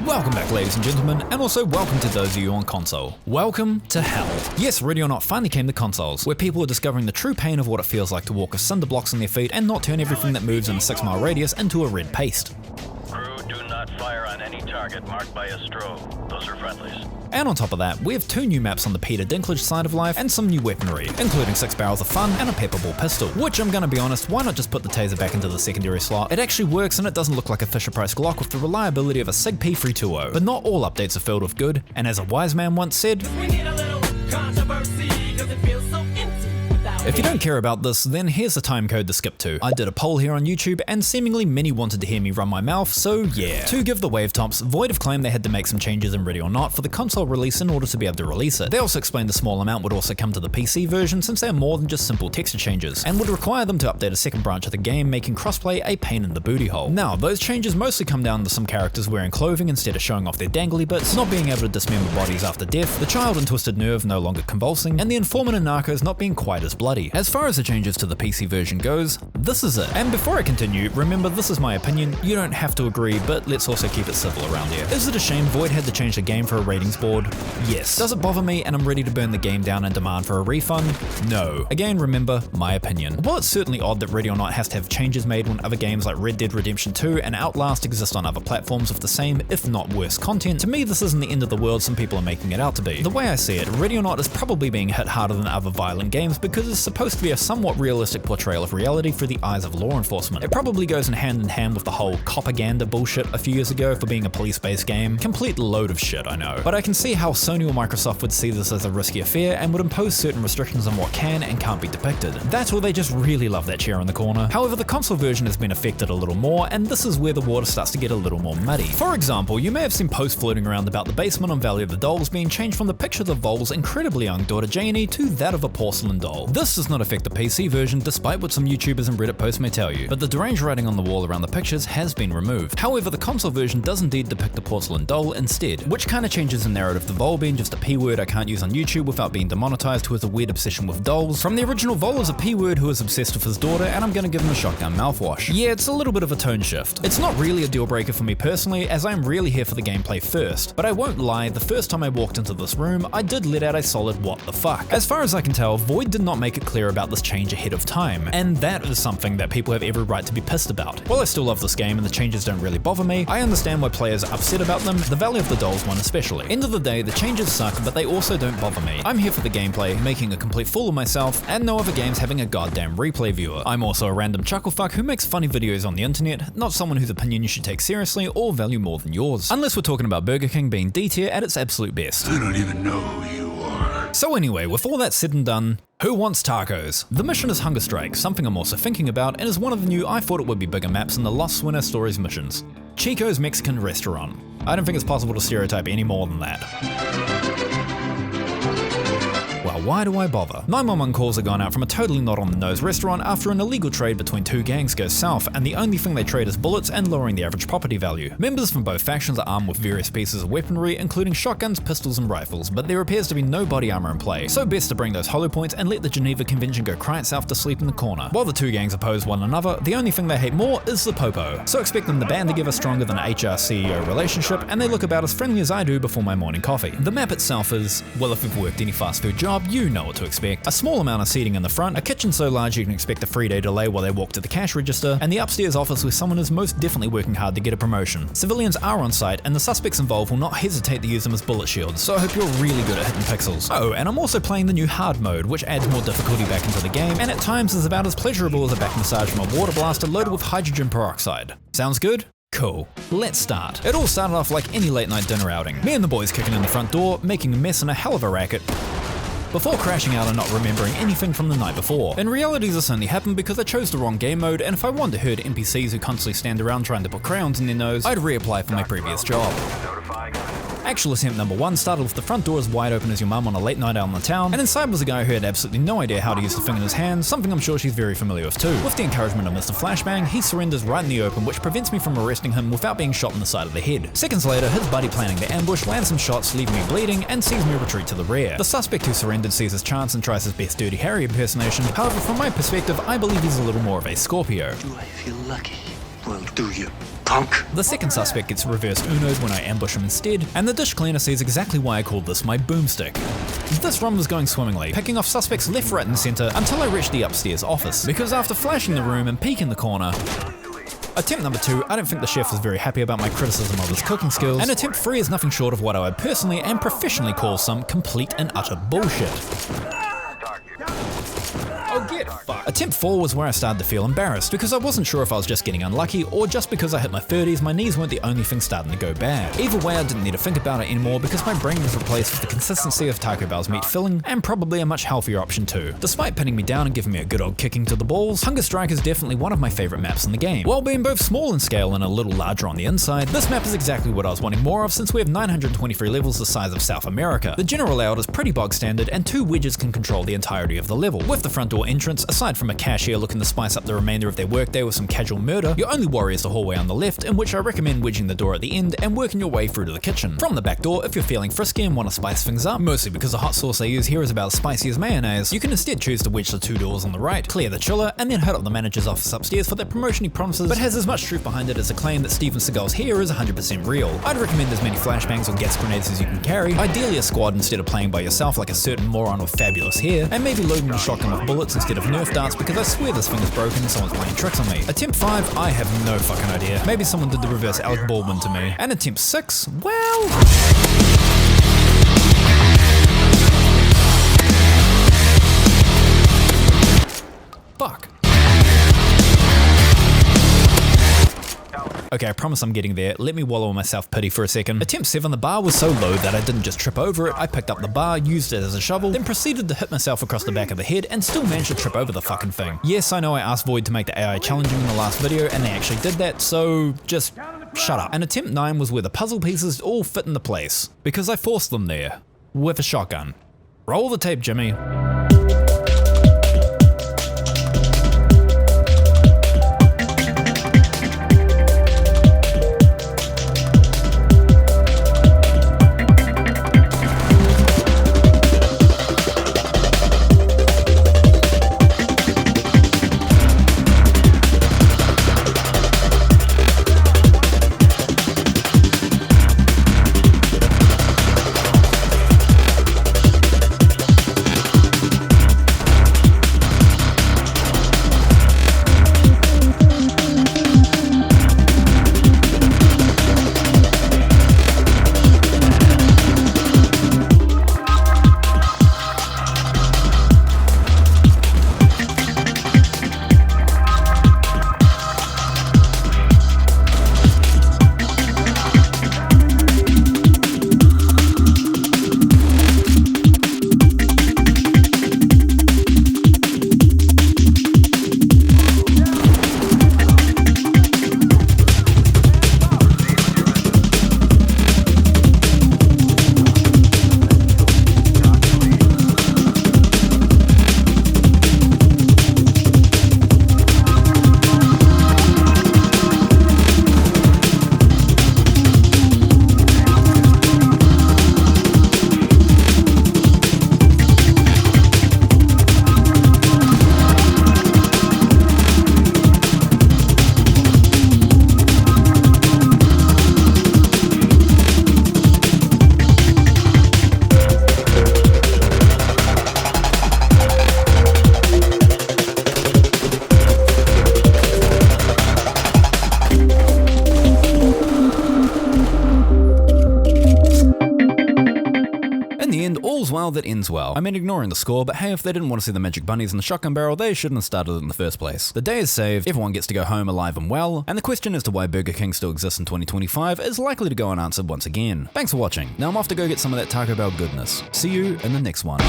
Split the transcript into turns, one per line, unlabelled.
Welcome back, ladies and gentlemen, and also welcome to those of you on console. Welcome to hell. Yes, Ready or Not finally came to consoles, where people are discovering the true pain of what it feels like to walk with cinder blocks on their feet and not turn everything that moves in a 6-mile radius into a red paste.
Crew, do not fire on any target marked by a strobe. Those are friendlies.
And on top of that, we have 2 new maps on the Peter Dinklage side of life and some new weaponry, including 6 barrels of fun and a pepperball pistol, which I'm gonna be honest, why not just put the taser back into the secondary slot? It actually works and it doesn't look like a Fisher-Price Glock with the reliability of a SIG P320. But not all updates are filled with good, and as a wise man once said,
We need a little controversy, 'cause it feels so empty without
if you don't care about this, then here's the time code to skip to. I did a poll here on YouTube, and seemingly many wanted to hear me run my mouth, so yeah. To give the wave tops, Void have claimed they had to make some changes in Ready or Not for the console release in order to be able to release it. They also explained a small amount would also come to the PC version since they're more than just simple texture changes, and would require them to update a second branch of the game, making crossplay a pain in the booty hole. Now, those changes mostly come down to some characters wearing clothing instead of showing off their dangly bits, not being able to dismember bodies after death, the child in Twisted Nerve no longer convulsing, and the informant in Narcos not being quite as bloody. As far as the changes to the PC version goes, this is it. And before I continue, remember this is my opinion, you don't have to agree, but let's also keep it civil around here. Is it a shame Void had to change the game for a ratings board? Yes. Does it bother me and I'm ready to burn the game down and demand for a refund? No. Again, remember, my opinion. While it's certainly odd that Ready or Not has to have changes made when other games like Red Dead Redemption 2 and Outlast exist on other platforms with the same, if not worse content, to me this isn't the end of the world some people are making it out to be. The way I see it, Ready or Not is probably being hit harder than other violent games because it's supposed to be a somewhat realistic portrayal of reality through the eyes of law enforcement. It probably goes in hand with the whole propaganda bullshit a few years ago for being a police-based game. Complete load of shit, I know. But I can see how Sony or Microsoft would see this as a risky affair and would impose certain restrictions on what can and can't be depicted. That's or they just really love that chair in the corner. However, the console version has been affected a little more, and this is where the water starts to get a little more muddy. For example, you may have seen posts floating around about the basement on Valley of the Dolls being changed from the picture of Vol's incredibly young daughter Janie to that of a porcelain doll. This does not affect the PC version, despite what some YouTubers and Reddit posts may tell you, but the deranged writing on the wall around the pictures has been removed. However, the console version does indeed depict a porcelain doll instead, which kinda changes the narrative, the Vol being just a P-word I can't use on YouTube without being demonetized, who has a weird obsession with dolls, from the original Vol as a P-word who is obsessed with his daughter, and I'm gonna give him a shotgun mouthwash. Yeah, it's a little bit of a tone shift. It's not really a deal breaker for me personally, as I am really here for the gameplay first, but I won't lie, the first time I walked into this room, I did let out a solid what the fuck. As far as I can tell, Void did not make it clear about this change ahead of time, and that is something that people have every right to be pissed about. While I still love this game and the changes don't really bother me, I understand why players are upset about them, the Valley of the Dolls one especially. End of the day, the changes suck, but they also don't bother me. I'm here for the gameplay, making a complete fool of myself, and no other games having a goddamn replay viewer. I'm also a random chucklefuck who makes funny videos on the internet, not someone whose opinion you should take seriously or value more than yours. Unless we're talking about Burger King being D tier at its absolute best.
I don't even know who you are.
So anyway, with all that said and done, who wants tacos? The mission is Counterstrike, something I'm also thinking about, and is one of the new I thought it would be bigger maps in the Lost Winter Stories missions. Chico's Mexican Restaurant. I don't think it's possible to stereotype any more than that. Well, why do I bother? 911 calls are gone out from a totally not on the nose restaurant after an illegal trade between 2 gangs goes south, and the only thing they trade is bullets and lowering the average property value. Members from both factions are armed with various pieces of weaponry, including shotguns, pistols, and rifles, but there appears to be no body armor in play, so best to bring those hollow points and let the Geneva Convention go cry itself to sleep in the corner. While the 2 gangs oppose one another, the only thing they hate more is the popo, so expect them to band together stronger than an HR-CEO relationship, and they look about as friendly as I do before my morning coffee. The map itself is, well, if you've worked any fast food job, you know what to expect. A small amount of seating in the front, a kitchen so large you can expect a 3-day delay while they walk to the cash register, and the upstairs office where someone is most definitely working hard to get a promotion. Civilians are on site, and the suspects involved will not hesitate to use them as bullet shields, so I hope you're really good at hitting pixels. Oh, and I'm also playing the new hard mode, which adds more difficulty back into the game, and at times is about as pleasurable as a back massage from a water blaster loaded with hydrogen peroxide. Sounds good? Cool. Let's start. It all started off like any late night dinner outing. Me and the boys kicking in the front door, making a mess and a hell of a racket, before crashing out and not remembering anything from the night before. In reality, this only happened because I chose the wrong game mode, and if I wanted to herd NPCs who constantly stand around trying to put crayons in their nose, I'd reapply for my previous job. Actual attempt number 1 started with the front door as wide open as your mum on a late night out in the town, and inside was a guy who had absolutely no idea how to use the thing in his hand, something I'm sure she's very familiar with too. With the encouragement of Mr. Flashbang, he surrenders right in the open, which prevents me from arresting him without being shot in the side of the head. Seconds later, his buddy planning the ambush lands some shots, leaving me bleeding, and sees me retreat to the rear. The suspect who surrendered sees his chance and tries his best Dirty Harry impersonation. However, from my perspective, I believe he's a little more of a Scorpio.
Do I feel lucky?
will do, you punk.
The second suspect gets reversed Uno'd when I ambush him instead, and the dish cleaner sees exactly why I called this my boomstick. This run was going swimmingly, picking off suspects left, right and centre until I reached the upstairs office, because after flashing the room and peeking the corner, attempt number 2, I don't think the chef was very happy about my criticism of his cooking skills, and attempt 3 is nothing short of what I would personally and professionally call some complete and utter bullshit. Oh, get fucked. Attempt 4 was where I started to feel embarrassed, because I wasn't sure if I was just getting unlucky, or just because I hit my 30s, my knees weren't the only thing starting to go bad. Either way, I didn't need to think about it anymore, because my brain was replaced with the consistency of Taco Bell's meat filling, and probably a much healthier option too. Despite pinning me down and giving me a good old kicking to the balls, Counterstrike is definitely one of my favourite maps in the game. While being both small in scale and a little larger on the inside, this map is exactly what I was wanting more of, since we have 923 levels the size of South America. The general layout is pretty bog standard, and 2 wedges can control the entirety of the level. With the front door entrance, aside from a cashier looking to spice up the remainder of their workday with some casual murder, your only worry is the hallway on the left, in which I recommend wedging the door at the end and working your way through to the kitchen. From the back door, if you're feeling frisky and want to spice things up, mostly because the hot sauce I use here is about as spicy as mayonnaise, you can instead choose to wedge the 2 doors on the right, clear the chiller, and then hit up the manager's office upstairs for that promotion he promises, but has as much truth behind it as the claim that Steven Seagal's hair is 100% real. I'd recommend as many flashbangs or gas grenades as you can carry, ideally a squad instead of playing by yourself like a certain moron with fabulous hair, and maybe loading the shotgun with bullets instead of Nerf darts, because I swear this thing is broken and someone's playing tricks on me. Attempt 5, I have no fucking idea. Maybe someone did the reverse Alec Baldwin to me. And attempt 6, well... fuck. Okay, I promise I'm getting there. Let me wallow in my self-pity for a second. Attempt 7, the bar was so low that I didn't just trip over it. I picked up the bar, used it as a shovel, then proceeded to hit myself across the back of the head and still managed to trip over the fucking thing. Yes, I know I asked Void to make the AI challenging in the last video, and they actually did that, so just shut up. And attempt 9 was where the puzzle pieces all fit into place, because I forced them there. With a shotgun. Roll the tape, Jimmy. All's well that ends well. I mean, ignoring the score, but hey, if they didn't want to see the magic bunnies in the shotgun barrel, they shouldn't have started it in the first place. The day is saved, everyone gets to go home alive and well, and the question as to why Burger King still exists in 2025 is likely to go unanswered once again. Thanks for watching. Now I'm off to go get some of that Taco Bell goodness. See you in the next one.